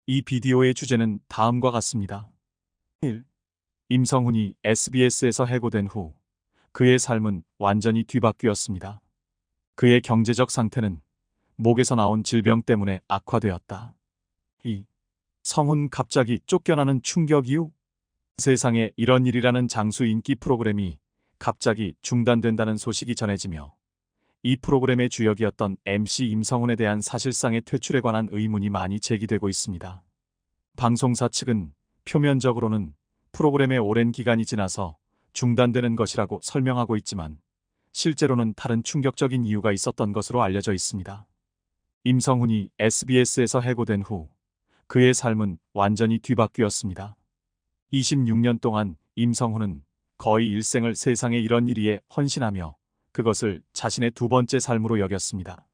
이 비디오의 주제는 다음과 같습니다. 1. 임성훈이 SBS에서 해고된 후 그의 삶은 완전히 뒤바뀌었습니다. 그의 경제적 상태는 목에서 나온 질병 때문에 악화되었다. 2. 성훈 갑자기 쫓겨나는 충격 이후 세상에 이런 일이라는 장수 인기 프로그램이 갑자기 중단된다는 소식이 전해지며 이 프로그램의 주역이었던 MC 임성훈에 대한 사실상의 퇴출에 관한 의문이 많이 제기되고 있습니다. 방송사 측은 표면적으로는 프로그램의 오랜 기간이 지나서 중단되는 것이라고 설명하고 있지만 실제로는 다른 충격적인 이유가 있었던 것으로 알려져 있습니다. 임성훈이 SBS에서 해고된 후 그의 삶은 완전히 뒤바뀌었습니다. 26년 동안 임성훈은 거의 일생을 세상에 이런 일에 헌신하며 그것을 자신의 두 번째 삶으로 여겼습니다.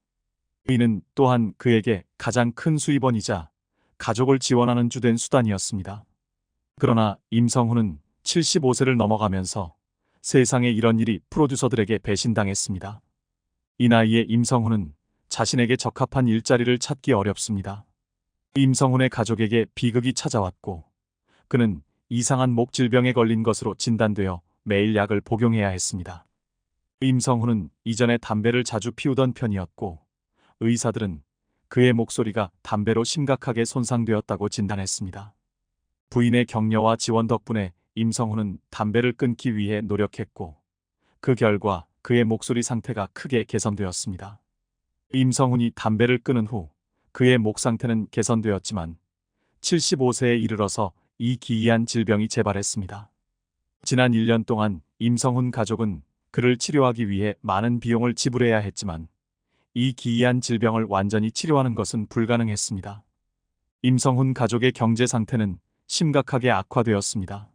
이는 또한 그에게 가장 큰 수입원이자 가족을 지원하는 주된 수단이었습니다. 그러나 임성훈은 75세를 넘어가면서 세상에 이런 일이 프로듀서들에게 배신당했습니다. 이 나이에 임성훈은 자신에게 적합한 일자리를 찾기 어렵습니다. 임성훈의 가족에게 비극이 찾아왔고 그는 이상한 목 질병에 걸린 것으로 진단되어 매일 약을 복용해야 했습니다. 임성훈은 이전에 담배를 자주 피우던 편이었고 의사들은 그의 목소리가 담배로 심각하게 손상되었다고 진단했습니다. 부인의 격려와 지원 덕분에 임성훈은 담배를 끊기 위해 노력했고 그 결과 그의 목소리 상태가 크게 개선되었습니다. 임성훈이 담배를 끊은 후 그의 목 상태는 개선되었지만 75세에 이르러서 이 기이한 질병이 재발했습니다. 지난 1년 동안 임성훈 가족은 그를 치료하기 위해 많은 비용을 지불해야 했지만 이 기이한 질병을 완전히 치료하는 것은 불가능했습니다. 임성훈 가족의 경제 상태는 심각하게 악화되었습니다.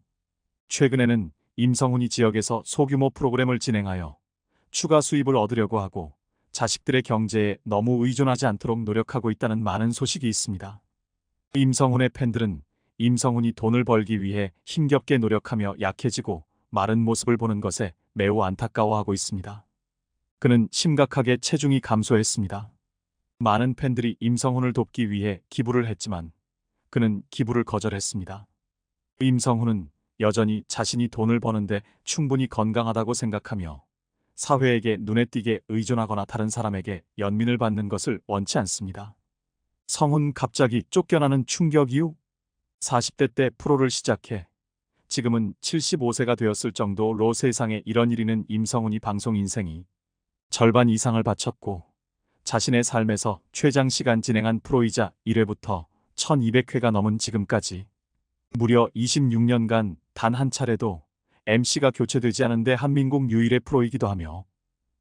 최근에는 임성훈이 지역에서 소규모 프로그램을 진행하여 추가 수입을 얻으려고 하고 자식들의 경제에 너무 의존하지 않도록 노력하고 있다는 많은 소식이 있습니다. 임성훈의 팬들은 임성훈이 돈을 벌기 위해 힘겹게 노력하며 약해지고 마른 모습을 보는 것에 매우 안타까워하고 있습니다. 그는 심각하게 체중이 감소했습니다. 많은 팬들이 임성훈을 돕기 위해 기부를 했지만 그는 기부를 거절했습니다. 임성훈은 여전히 자신이 돈을 버는데 충분히 건강하다고 생각하며 사회에게 눈에 띄게 의존하거나 다른 사람에게 연민을 받는 것을 원치 않습니다. 성훈 갑자기 쫓겨나는 충격 이후 40대 때 프로를 시작해 지금은 75세가 되었을 정도로 세상에 이런 일이는 임성훈이 방송 인생이 절반 이상을 바쳤고 자신의 삶에서 최장시간 진행한 프로이자 1회부터 1200회가 넘은 지금까지 무려 26년간 단 한 차례도 MC가 교체되지 않은 대한민국 유일의 프로이기도 하며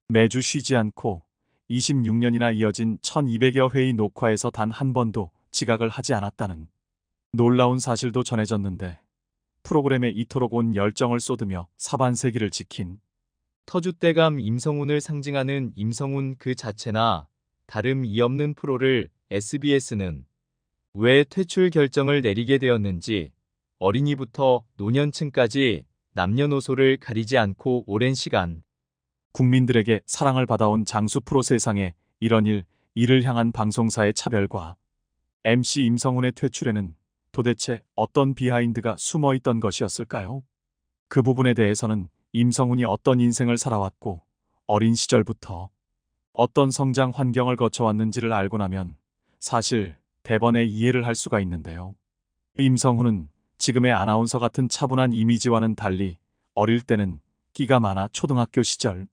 매주 쉬지 않고 26년이나 이어진 1200여 회의 녹화에서 단 한 번도 지각을 하지 않았다는 놀라운 사실도 전해졌는데 프로그램에 이토록 온 열정을 쏟으며 사반세기를 지킨 터줏대감 임성훈을 상징하는 임성훈 그 자체나 다름이 없는 프로를 SBS는 왜 퇴출 결정을 내리게 되었는지 어린이부터 노년층까지 남녀노소를 가리지 않고 오랜 시간 국민들에게 사랑을 받아온 장수 프로 세상에 이런 이를 향한 방송사의 차별과 MC 임성훈의 퇴출에는 도대체 어떤 비하인드가 숨어 있던 것이었을까요? 그 부분에 대해서는 임성훈이 어떤 인생을 살아왔고 어린 시절부터 어떤 성장 환경을 거쳐왔는지를 알고 나면 사실 대번에 이해를 할 수가 있는데요. 임성훈은 지금의 아나운서 같은 차분한 이미지와는 달리 어릴 때는 끼가 많아 초등학교 시절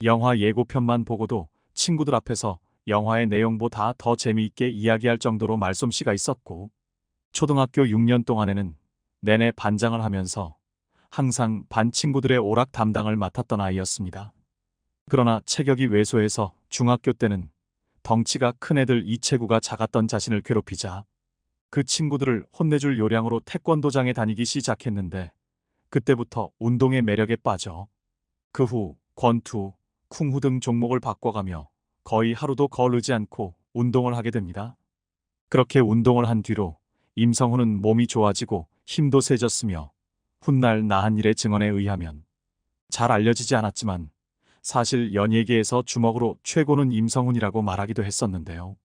영화 예고편만 보고도 친구들 앞에서 영화의 내용보다 더 재미있게 이야기할 정도로 말솜씨가 있었고 초등학교 6년 동안에는 내내 반장을 하면서 항상 반 친구들의 오락 담당을 맡았던 아이였습니다. 그러나 체격이 왜소해서 중학교 때는 덩치가 큰 애들 이체구가 작았던 자신을 괴롭히자 그 친구들을 혼내줄 요량으로 태권도장에 다니기 시작했는데 그때부터 운동의 매력에 빠져 그 후 권투, 쿵후 등 종목을 바꿔가며 거의 하루도 거르지 않고 운동을 하게 됩니다. 그렇게 운동을 한 뒤로 임성훈은 몸이 좋아지고 힘도 세졌으며 훗날 나한 일의 증언에 의하면 잘 알려지지 않았지만 사실 연예계에서 주먹으로 최고는 임성훈이라고 말하기도 했었는데요.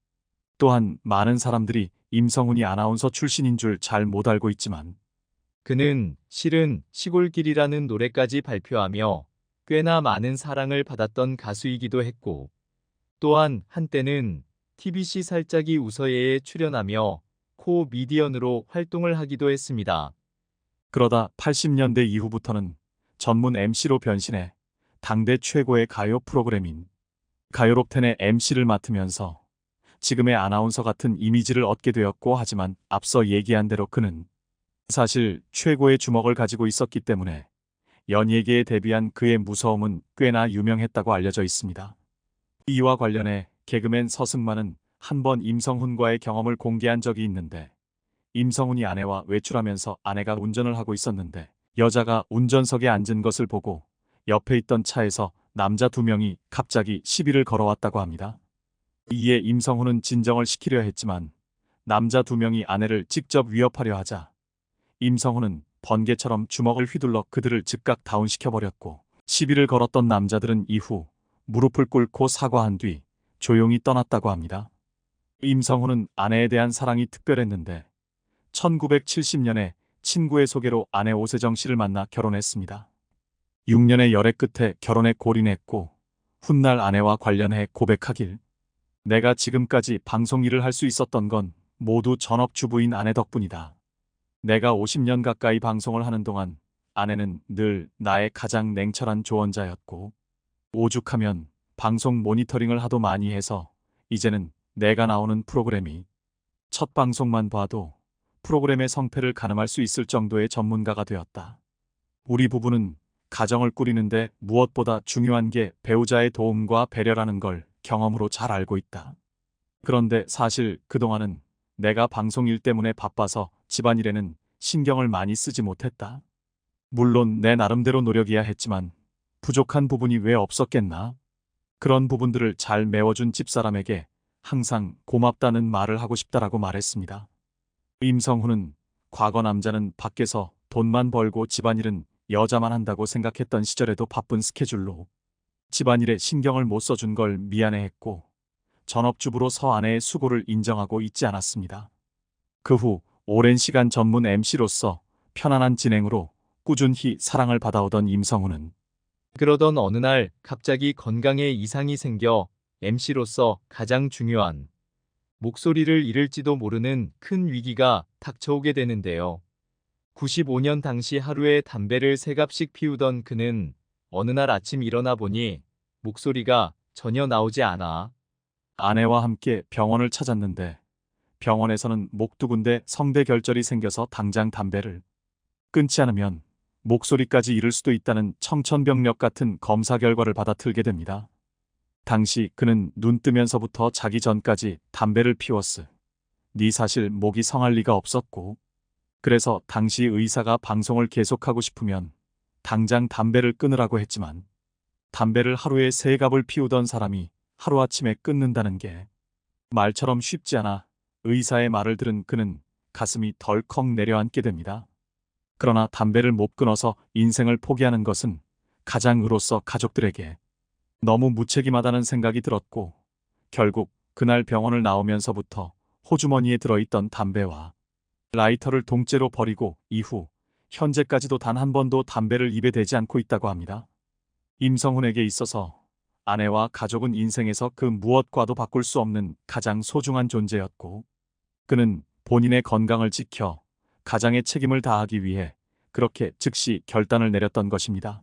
또한 많은 사람들이 임성훈이 아나운서 출신인 줄 잘 못 알고 있지만 그는 실은 시골길이라는 노래까지 발표하며 꽤나 많은 사랑을 받았던 가수이기도 했고, 또한 한때는 TBC 살짝이 웃어예에 출연하며 코미디언으로 활동을 하기도 했습니다. 그러다 80년대 이후부터는 전문 MC로 변신해 당대 최고의 가요 프로그램인 가요롭텐의 MC를 맡으면서 지금의 아나운서 같은 이미지를 얻게 되었고, 하지만 앞서 얘기한 대로 그는 사실 최고의 주먹을 가지고 있었기 때문에 연예계에 데뷔한 그의 무서움은 꽤나 유명했다고 알려져 있습니다. 이와 관련해 개그맨 서승만은 한 번 임성훈과의 경험을 공개한 적이 있는데, 임성훈이 아내와 외출하면서 아내가 운전을 하고 있었는데 여자가 운전석에 앉은 것을 보고 옆에 있던 차에서 남자 2명이 갑자기 시비를 걸어왔다고 합니다. 이에 임성훈은 진정을 시키려 했지만 남자 2명이 아내를 직접 위협하려 하자 임성훈은 번개처럼 주먹을 휘둘러 그들을 즉각 다운시켜버렸고, 시비를 걸었던 남자들은 이후 무릎을 꿇고 사과한 뒤 조용히 떠났다고 합니다. 임성훈은 아내에 대한 사랑이 특별했는데 1970년에 친구의 소개로 아내 오세정 씨를 만나 결혼했습니다. 6년의 열애 끝에 결혼에 골인했고, 훗날 아내와 관련해 고백하길, 내가 지금까지 방송 일을 할 수 있었던 건 모두 전업주부인 아내 덕분이다. 내가 50년 가까이 방송을 하는 동안 아내는 늘 나의 가장 냉철한 조언자였고, 오죽하면 방송 모니터링을 하도 많이 해서 이제는 내가 나오는 프로그램이 첫 방송만 봐도 프로그램의 성패를 가늠할 수 있을 정도의 전문가가 되었다. 우리 부부는 가정을 꾸리는데 무엇보다 중요한 게 배우자의 도움과 배려라는 걸 경험으로 잘 알고 있다. 그런데 사실 그동안은 내가 방송 일 때문에 바빠서 집안일에는 신경을 많이 쓰지 못했다. 물론 내 나름대로 노력이야 했지만 부족한 부분이 왜 없었겠나? 그런 부분들을 잘 메워준 집사람에게 항상 고맙다는 말을 하고 싶다라고 말했습니다. 임성훈은 과거 남자는 밖에서 돈만 벌고 집안일은 여자만 한다고 생각했던 시절에도 바쁜 스케줄로 집안일에 신경을 못 써준 걸 미안해했고, 전업주부로서 아내의 수고를 인정하고 있지 않았습니다. 그 후 오랜 시간 전문 MC로서 편안한 진행으로 꾸준히 사랑을 받아오던 임성훈은 그러던 어느 날 갑자기 건강에 이상이 생겨 MC로서 가장 중요한 목소리를 잃을지도 모르는 큰 위기가 닥쳐오게 되는데요. 95년 당시 하루에 담배를 3갑씩 피우던 그는 어느 날 아침 일어나 보니 목소리가 전혀 나오지 않아. 아내와 함께 병원을 찾았는데, 병원에서는 목 2군데 성대 결절이 생겨서 당장 담배를 끊지 않으면 목소리까지 잃을 수도 있다는 청천벽력 같은 검사 결과를 받아 틀게 됩니다. 당시 그는 눈 뜨면서부터 자기 전까지 담배를 피웠으니 사실 목이 성할 리가 없었고, 그래서 당시 의사가 방송을 계속하고 싶으면 당장 담배를 끊으라고 했지만, 담배를 하루에 3갑을 피우던 사람이 하루아침에 끊는다는 게 말처럼 쉽지 않아 의사의 말을 들은 그는 가슴이 덜컥 내려앉게 됩니다. 그러나 담배를 못 끊어서 인생을 포기하는 것은 가장으로서 가족들에게 너무 무책임하다는 생각이 들었고, 결국 그날 병원을 나오면서부터 호주머니에 들어있던 담배와 라이터를 통째로 버리고 이후 현재까지도 단 한 번도 담배를 입에 대지 않고 있다고 합니다. 임성훈에게 있어서 아내와 가족은 인생에서 그 무엇과도 바꿀 수 없는 가장 소중한 존재였고, 그는 본인의 건강을 지켜 가장의 책임을 다하기 위해 그렇게 즉시 결단을 내렸던 것입니다.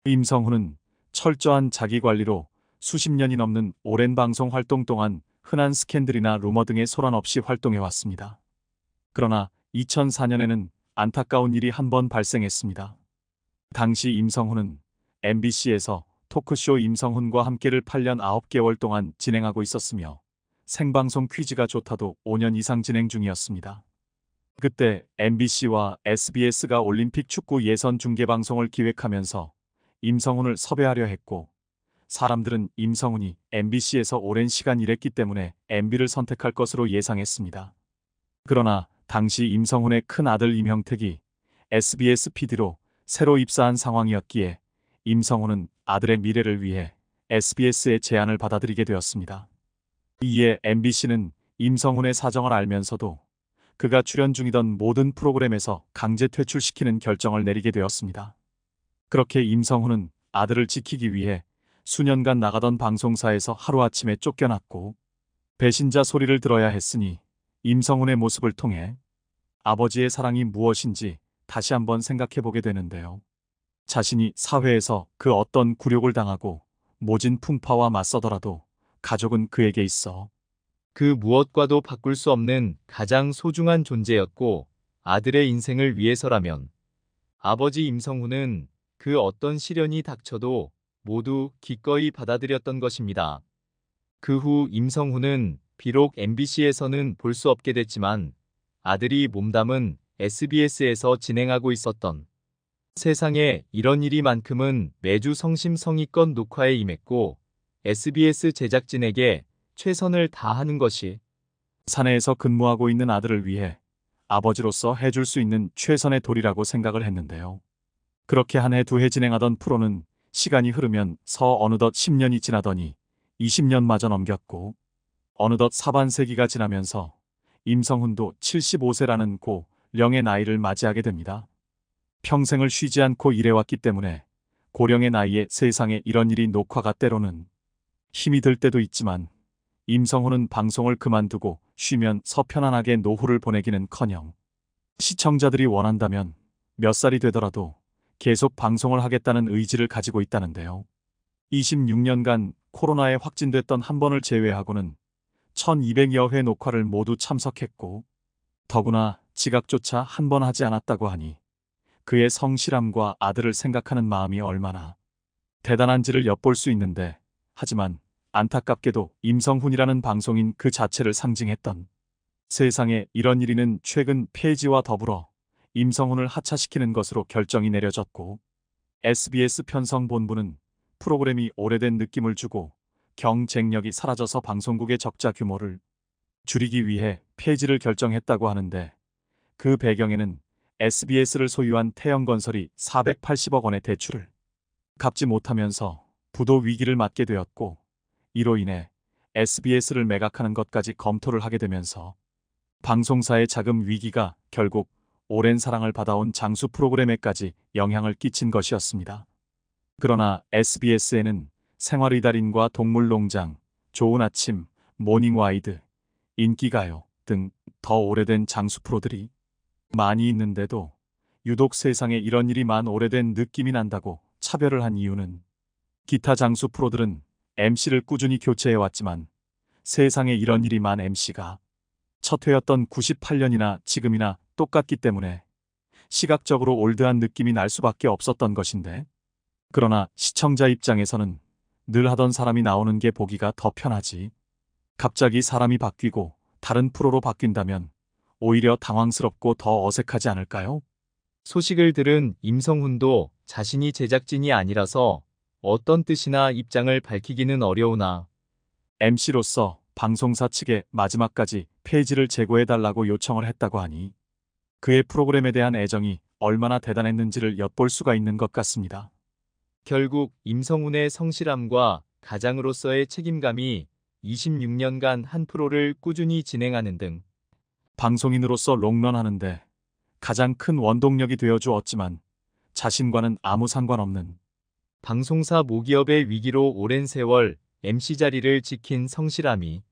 임성훈은 철저한 자기관리로 수십 년이 넘는 오랜 방송 활동 동안 흔한 스캔들이나 루머 등의 소란 없이 활동해왔습니다. 그러나 2004년에는 안타까운 일이 한 번 발생했습니다. 당시 임성훈은 MBC에서 토크쇼 임성훈과 함께를 8년 9개월 동안 진행하고 있었으며, 생방송 퀴즈가 좋다도 5년 이상 진행 중이었습니다. 그때 MBC와 SBS가 올림픽 축구 예선 중계방송을 기획하면서 임성훈을 섭외하려 했고, 사람들은 임성훈이 MBC에서 오랜 시간 일했기 때문에 MB를 선택할 것으로 예상했습니다. 그러나 당시 임성훈의 큰 아들 임형택이 SBS PD로 새로 입사한 상황이었기에 임성훈은 아들의 미래를 위해 SBS의 제안을 받아들이게 되었습니다. 이에 MBC는 임성훈의 사정을 알면서도 그가 출연 중이던 모든 프로그램에서 강제 퇴출시키는 결정을 내리게 되었습니다. 그렇게 임성훈은 아들을 지키기 위해 수년간 나가던 방송사에서 하루아침에 쫓겨났고 배신자 소리를 들어야 했으니 임성훈의 모습을 통해 아버지의 사랑이 무엇인지 다시 한번 생각해 보게 되는데요. 자신이 사회에서 그 어떤 굴욕을 당하고 모진 풍파와 맞서더라도 가족은 그에게 있어. 그 무엇과도 바꿀 수 없는 가장 소중한 존재였고 아들의 인생을 위해서라면 아버지 임성훈은 그 어떤 시련이 닥쳐도 모두 기꺼이 받아들였던 것입니다. 그 후 임성훈은 비록 MBC에서는 볼 수 없게 됐지만 아들이 몸담은 SBS에서 진행하고 있었던 세상에 이런 일이만큼은 매주 성심성의껏 녹화에 임했고 SBS 제작진에게 최선을 다하는 것이 사내에서 근무하고 있는 아들을 위해 아버지로서 해줄 수 있는 최선의 도리라고 생각을 했는데요. 그렇게 한 해 두 해 진행하던 프로는 시간이 흐르면 어느덧 10년이 지나더니 20년마저 넘겼고 어느덧 사반세기가 지나면서 임성훈도 75세라는 고령의 나이를 맞이하게 됩니다. 평생을 쉬지 않고 일해왔기 때문에 고령의 나이에 세상에 이런 일이 녹화가 때로는 힘이 들 때도 있지만 임성훈은 방송을 그만두고 쉬면 편안하게 노후를 보내기는커녕 시청자들이 원한다면 몇 살이 되더라도 계속 방송을 하겠다는 의지를 가지고 있다는데요. 26년간 코로나에 확진됐던 한 번을 제외하고는 1200여 회 녹화를 모두 참석했고 더구나 지각조차 한 번 하지 않았다고 하니 그의 성실함과 아들을 생각하는 마음이 얼마나 대단한지를 엿볼 수 있는데 하지만 안타깝게도 임성훈이라는 방송인 그 자체를 상징했던 세상에 이런 일이는 최근 폐지와 더불어 임성훈을 하차시키는 것으로 결정이 내려졌고 SBS 편성본부는 프로그램이 오래된 느낌을 주고 경쟁력이 사라져서 방송국의 적자 규모를 줄이기 위해 폐지를 결정했다고 하는데 그 배경에는 SBS를 소유한 태영건설이 480억 원의 대출을 갚지 못하면서 부도 위기를 맞게 되었고 이로 인해 SBS를 매각하는 것까지 검토를 하게 되면서 방송사의 자금 위기가 결국 오랜 사랑을 받아온 장수 프로그램에까지 영향을 끼친 것이었습니다. 그러나 SBS에는 생활의달인과 동물농장, 좋은 아침, 모닝와이드, 인기가요 등 더 오래된 장수 프로들이 많이 있는데도 유독 세상에 이런 일이 오래된 느낌이 난다고 차별을 한 이유는 기타 장수 프로들은 MC를 꾸준히 교체해왔지만 세상에 이런 일이 MC가 첫 회였던 98년이나 지금이나 똑같기 때문에 시각적으로 올드한 느낌이 날 수밖에 없었던 것인데 그러나 시청자 입장에서는 늘 하던 사람이 나오는 게 보기가 더 편하지 갑자기 사람이 바뀌고 다른 프로로 바뀐다면 오히려 당황스럽고 더 어색하지 않을까요? 소식을 들은 임성훈도 자신이 제작진이 아니라서 어떤 뜻이나 입장을 밝히기는 어려우나 MC로서 방송사 측에 마지막까지 폐지를 재고해달라고 요청을 했다고 하니 그의 프로그램에 대한 애정이 얼마나 대단했는지를 엿볼 수가 있는 것 같습니다. 결국 임성훈의 성실함과 가장으로서의 책임감이 26년간 한 프로를 꾸준히 진행하는 등 방송인으로서 롱런하는데 가장 큰 원동력이 되어주었지만 자신과는 아무 상관없는 방송사 모기업의 위기로 오랜 세월 MC 자리를 지킨 성실함이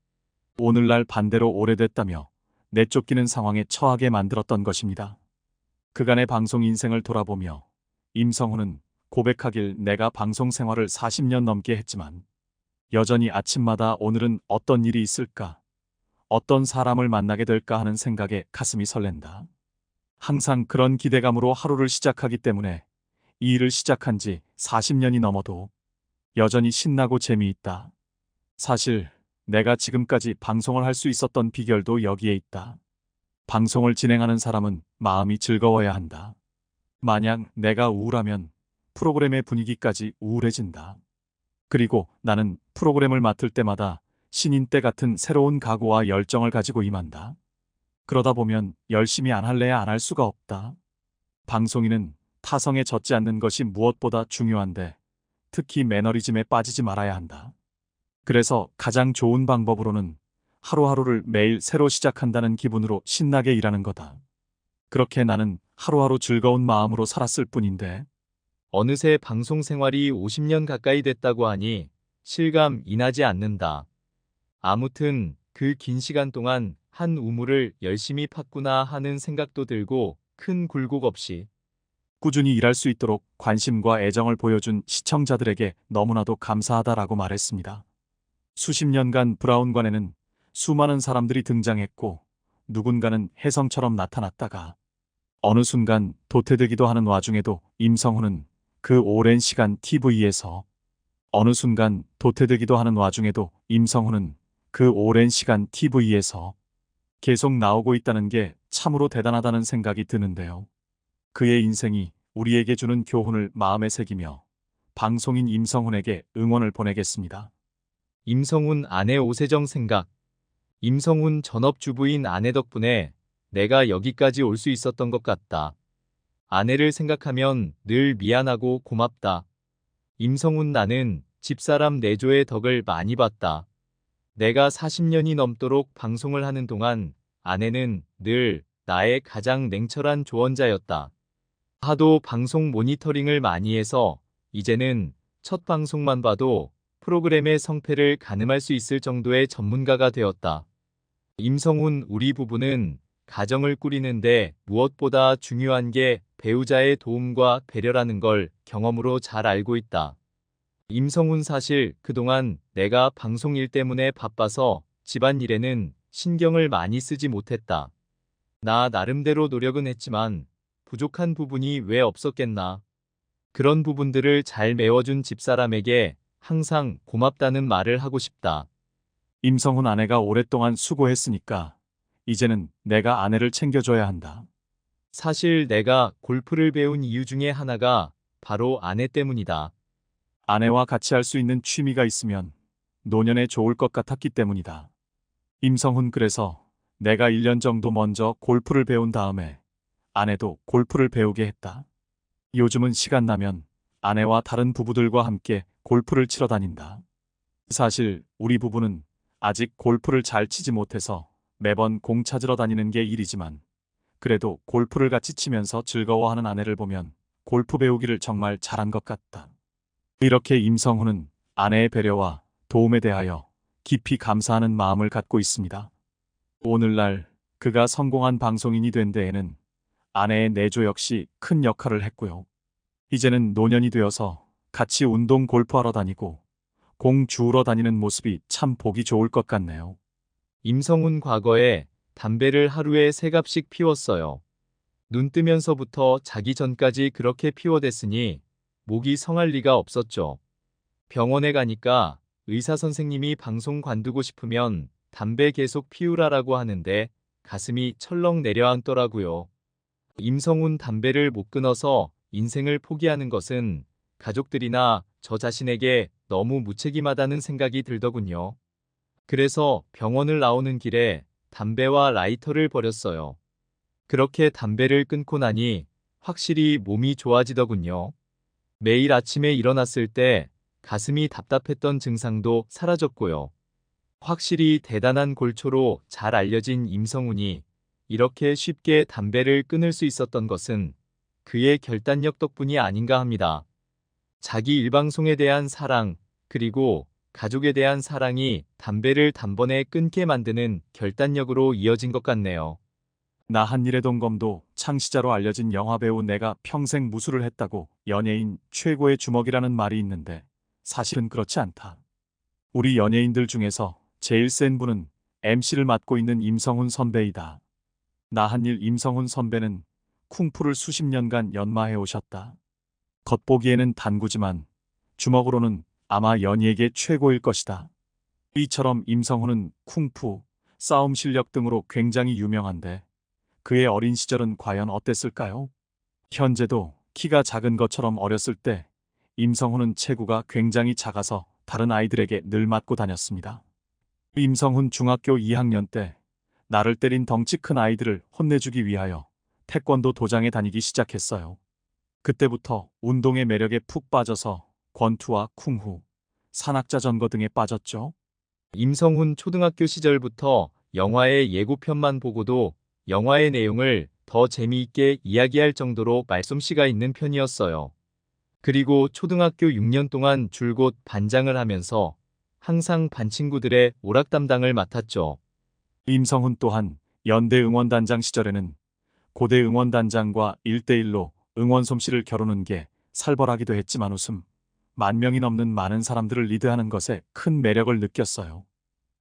오늘날 반대로 오래됐다며 내쫓기는 상황에 처하게 만들었던 것입니다. 그간의 방송 인생을 돌아보며 임성훈은 고백하길 내가 방송 생활을 40년 넘게 했지만 여전히 아침마다 오늘은 어떤 일이 있을까? 어떤 사람을 만나게 될까 하는 생각에 가슴이 설렌다. 항상 그런 기대감으로 하루를 시작하기 때문에 이 일을 시작한 지 40년이 넘어도 여전히 신나고 재미있다. 사실 내가 지금까지 방송을 할 수 있었던 비결도 여기에 있다. 방송을 진행하는 사람은 마음이 즐거워야 한다. 만약 내가 우울하면 프로그램의 분위기까지 우울해진다. 그리고 나는 프로그램을 맡을 때마다 신인 때 같은 새로운 각오와 열정을 가지고 임한다. 그러다 보면 열심히 안 할래야 안 할 수가 없다. 방송인은 타성에 젖지 않는 것이 무엇보다 중요한데 특히 매너리즘에 빠지지 말아야 한다. 그래서 가장 좋은 방법으로는 하루하루를 매일 새로 시작한다는 기분으로 신나게 일하는 거다. 그렇게 나는 하루하루 즐거운 마음으로 살았을 뿐인데, 어느새 방송 생활이 50년 가까이 됐다고 하니 실감이 나지 않는다. 아무튼 그 긴 시간 동안 한 우물을 열심히 팠구나 하는 생각도 들고 큰 굴곡 없이 꾸준히 일할 수 있도록 관심과 애정을 보여준 시청자들에게 너무나도 감사하다라고 말했습니다. 수십 년간 브라운관에는 수많은 사람들이 등장했고, 누군가는 혜성처럼 나타났다가 어느 순간 도태되기도 하는 와중에도 임성훈은 그 오랜 시간 TV에서 어느 순간 도태되기도 하는 와중에도 임성훈은 그 오랜 시간 TV에서 계속 나오고 있다는 게 참으로 대단하다는 생각이 드는데요. 그의 인생이 우리에게 주는 교훈을 마음에 새기며 방송인 임성훈에게 응원을 보내겠습니다. 임성훈 아내 오세정 생각. 임성훈 전업주부인 아내 덕분에 내가 여기까지 올 수 있었던 것 같다. 아내를 생각하면 늘 미안하고 고맙다. 임성훈 나는 집사람 내조의 덕을 많이 봤다. 내가 40년이 넘도록 방송을 하는 동안 아내는 늘 나의 가장 냉철한 조언자였다. 하도 방송 모니터링을 많이 해서 이제는 첫 방송만 봐도 프로그램의 성패를 가늠할 수 있을 정도의 전문가가 되었다. 임성훈 우리 부부는 가정을 꾸리는데 무엇보다 중요한 게 배우자의 도움과 배려라는 걸 경험으로 잘 알고 있다. 임성훈 사실 그동안 내가 방송 일 때문에 바빠서 집안일에는 신경을 많이 쓰지 못했다. 나 나름대로 노력은 했지만 부족한 부분이 왜 없었겠나. 그런 부분들을 잘 메워준 집사람에게 항상 고맙다는 말을 하고 싶다. 임성훈 아내가 오랫동안 수고했으니까 이제는 내가 아내를 챙겨줘야 한다. 사실 내가 골프를 배운 이유 중에 하나가 바로 아내 때문이다. 아내와 같이 할 수 있는 취미가 있으면 노년에 좋을 것 같았기 때문이다. 임성훈 그래서 내가 1년 정도 먼저 골프를 배운 다음에 아내도 골프를 배우게 했다. 요즘은 시간 나면 아내와 다른 부부들과 함께 골프를 치러 다닌다. 사실 우리 부부는 아직 골프를 잘 치지 못해서 매번 공 찾으러 다니는 게 일이지만, 그래도 골프를 같이 치면서 즐거워하는 아내를 보면 골프 배우기를 정말 잘한 것 같다. 이렇게 임성훈은 아내의 배려와 도움에 대하여 깊이 감사하는 마음을 갖고 있습니다. 오늘날 그가 성공한 방송인이 된 데에는 아내의 내조 역시 큰 역할을 했고요. 이제는 노년이 되어서 같이 운동 골프하러 다니고 공 주우러 다니는 모습이 참 보기 좋을 것 같네요. 임성훈 과거에 담배를 하루에 3갑씩 피웠어요. 눈 뜨면서부터 자기 전까지 그렇게 피워댔으니 목이 성할 리가 없었죠. 병원에 가니까 의사 선생님이 방송 관두고 싶으면 담배 계속 피우라라고 하는데 가슴이 철렁 내려앉더라고요. 임성훈 담배를 못 끊어서 인생을 포기하는 것은 가족들이나 저 자신에게 너무 무책임하다는 생각이 들더군요. 그래서 병원을 나오는 길에 담배와 라이터를 버렸어요. 그렇게 담배를 끊고 나니 확실히 몸이 좋아지더군요. 매일 아침에 일어났을 때 가슴이 답답했던 증상도 사라졌고요. 확실히 대단한 골초로 잘 알려진 임성훈이 이렇게 쉽게 담배를 끊을 수 있었던 것은 그의 결단력 덕분이 아닌가 합니다. 자기 일방송에 대한 사랑, 그리고 가족에 대한 사랑이 담배를 단번에 끊게 만드는 결단력으로 이어진 것 같네요. 나 한일의 동검도 창시자로 알려진 영화배우 내가 평생 무술을 했다고 연예인 최고의 주먹이라는 말이 있는데 사실은 그렇지 않다. 우리 연예인들 중에서 제일 센 분은 MC를 맡고 있는 임성훈 선배이다. 나 한일 임성훈 선배는 쿵푸를 수십 년간 연마해 오셨다. 겉보기에는 단구지만 주먹으로는 아마 연예계 최고일 것이다. 이처럼 임성훈은 쿵푸, 싸움 실력 등으로 굉장히 유명한데 그의 어린 시절은 과연 어땠을까요? 현재도 키가 작은 것처럼 어렸을 때 임성훈은 체구가 굉장히 작아서 다른 아이들에게 늘 맞고 다녔습니다. 임성훈 중학교 2학년 때 나를 때린 덩치 큰 아이들을 혼내주기 위하여 태권도 도장에 다니기 시작했어요. 그때부터 운동의 매력에 푹 빠져서 권투와 쿵후, 산악자 전거 등에 빠졌죠. 임성훈 초등학교 시절부터 영화의 예고편만 보고도 영화의 내용을 더 재미있게 이야기할 정도로 말솜씨가 있는 편이었어요. 그리고 초등학교 6년 동안 줄곧 반장을 하면서 항상 반 친구들의 오락 담당을 맡았죠. 임성훈 또한 연대 응원단장 시절에는 고대 응원단장과 1대1로 응원 솜씨를 겨루는 게 살벌하기도 했지만 10,000명이 넘는 많은 사람들을 리드하는 것에 큰 매력을 느꼈어요.